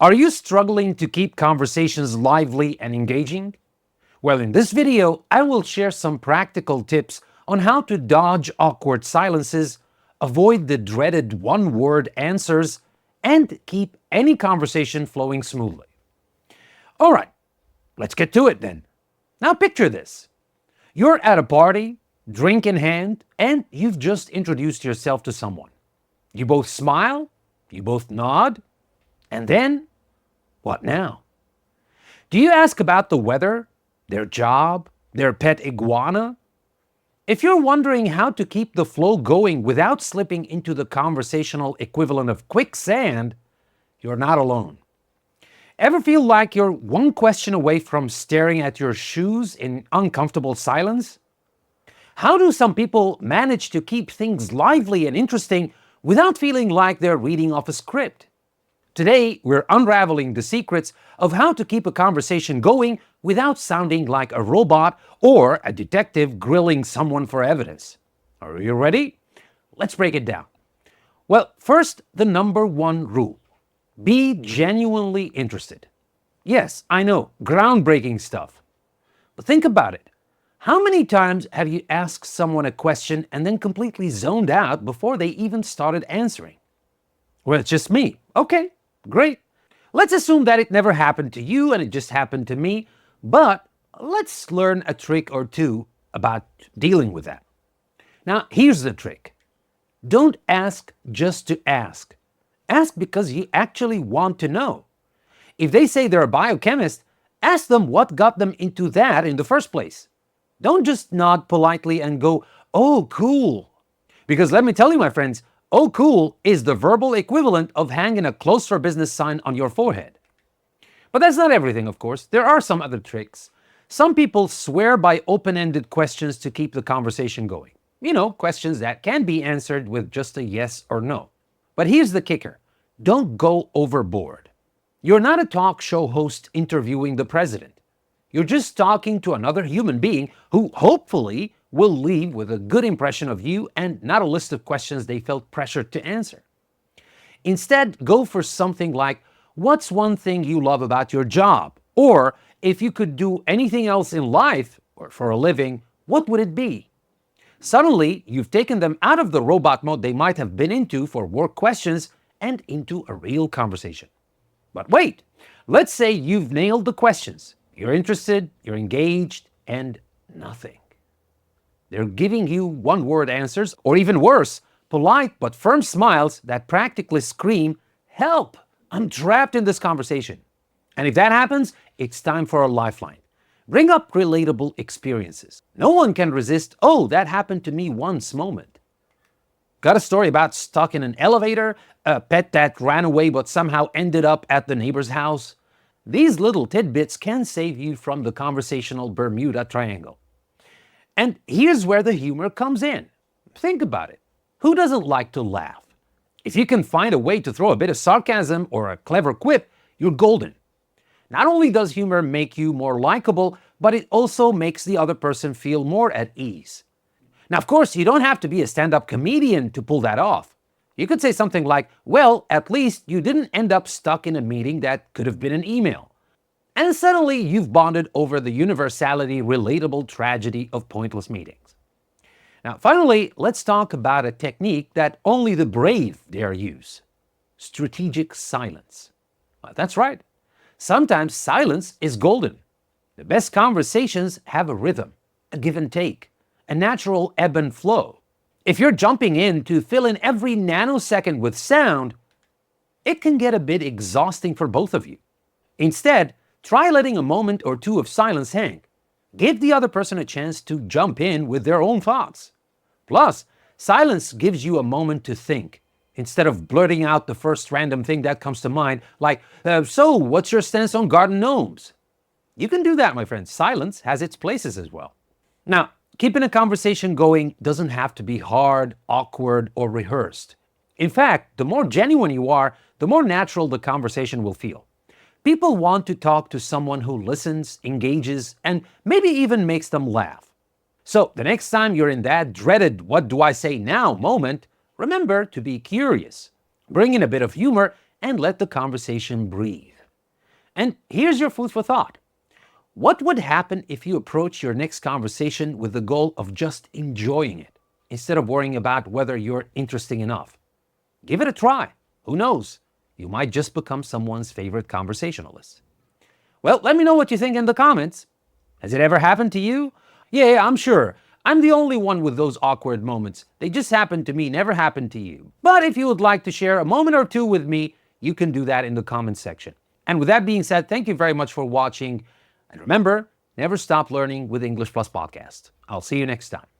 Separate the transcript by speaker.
Speaker 1: Are you struggling to keep conversations lively and engaging? Well, in this video, I will share some practical tips on how to dodge awkward silences, avoid the dreaded one-word answers, and keep any conversation flowing smoothly. All right, let's get to it then. Now picture this. You're at a party, drink in hand, and you've just introduced yourself to someone. You both smile, you both nod, and then, what now? Do you ask about the weather, their job, their pet iguana? If you're wondering how to keep the flow going without slipping into the conversational equivalent of quicksand, you're not alone. Ever feel like you're one question away from staring at your shoes in uncomfortable silence? How do some people manage to keep things lively and interesting without feeling like they're reading off a script? Today, we're unraveling the secrets of how to keep a conversation going without sounding like a robot or a detective grilling someone for evidence. Are you ready? Let's break it down. Well, first, the number one rule. Be genuinely interested. Yes, I know, groundbreaking stuff. But think about it. How many times have you asked someone a question and then completely zoned out before they even started answering? Well, it's just me. Okay, great. Let's assume that it never happened to you and it just happened to me, but let's learn a trick or two about dealing with that. Now, here's the trick. Don't ask just to ask. Ask because you actually want to know. If they say they're a biochemist, ask them what got them into that in the first place. Don't just nod politely and go, "Oh, cool." Because let me tell you, my friends, "Oh, cool" is the verbal equivalent of hanging a closed for business sign on your forehead. But that's not everything, of course. There are some other tricks. Some people swear by open-ended questions to keep the conversation going. You know, questions that can be answered with just a yes or no. But here's the kicker. Don't go overboard. You're not a talk show host interviewing the president. You're just talking to another human being who hopefully will leave with a good impression of you and not a list of questions they felt pressured to answer. Instead, go for something like, "What's one thing you love about your job?" Or, "If you could do anything else in life or for a living, what would it be?" Suddenly, you've taken them out of the robot mode they might have been into for work questions and into a real conversation. But wait, let's say you've nailed the questions. You're interested, you're engaged, and nothing. They're giving you one-word answers, or even worse, polite but firm smiles that practically scream, "Help! I'm trapped in this conversation." And if that happens, it's time for a lifeline. Bring up relatable experiences. No one can resist, "Oh, that happened to me once" moment. Got a story about stuck in an elevator, a pet that ran away but somehow ended up at the neighbor's house? These little tidbits can save you from the conversational Bermuda Triangle. And here's where the humor comes in. Think about it. Who doesn't like to laugh? If you can find a way to throw a bit of sarcasm or a clever quip, you're golden. Not only does humor make you more likable, but it also makes the other person feel more at ease. Now, of course, you don't have to be a stand-up comedian to pull that off. You could say something like, "Well, at least you didn't end up stuck in a meeting that could have been an email." And suddenly you've bonded over the universality, relatable tragedy of pointless meetings. Now, finally, let's talk about a technique that only the brave dare use. Strategic silence. That's right. Sometimes silence is golden. The best conversations have a rhythm, a give and take, a natural ebb and flow. If you're jumping in to fill in every nanosecond with sound, it can get a bit exhausting for both of you. Instead, try letting a moment or two of silence hang. Give the other person a chance to jump in with their own thoughts. Plus, silence gives you a moment to think, instead of blurting out the first random thing that comes to mind, like, "So, what's your stance on garden gnomes?" You can do that, my friends. Silence has its places as well. Now, keeping a conversation going doesn't have to be hard, awkward, or rehearsed. In fact, the more genuine you are, the more natural the conversation will feel. People want to talk to someone who listens, engages, and maybe even makes them laugh. So the next time you're in that dreaded "what do I say now" moment, remember to be curious. Bring in a bit of humor and let the conversation breathe. And here's your food for thought. What would happen if you approach your next conversation with the goal of just enjoying it, instead of worrying about whether you're interesting enough? Give it a try. Who knows? You might just become someone's favorite conversationalist. Well, let me know what you think in the comments. Has it ever happened to you? Yeah, I'm sure. I'm the only one with those awkward moments. They just happened to me, never happened to you. But if you would like to share a moment or two with me, you can do that in the comments section. And with that being said, thank you very much for watching. And remember, never stop learning with English Plus Podcast. I'll see you next time.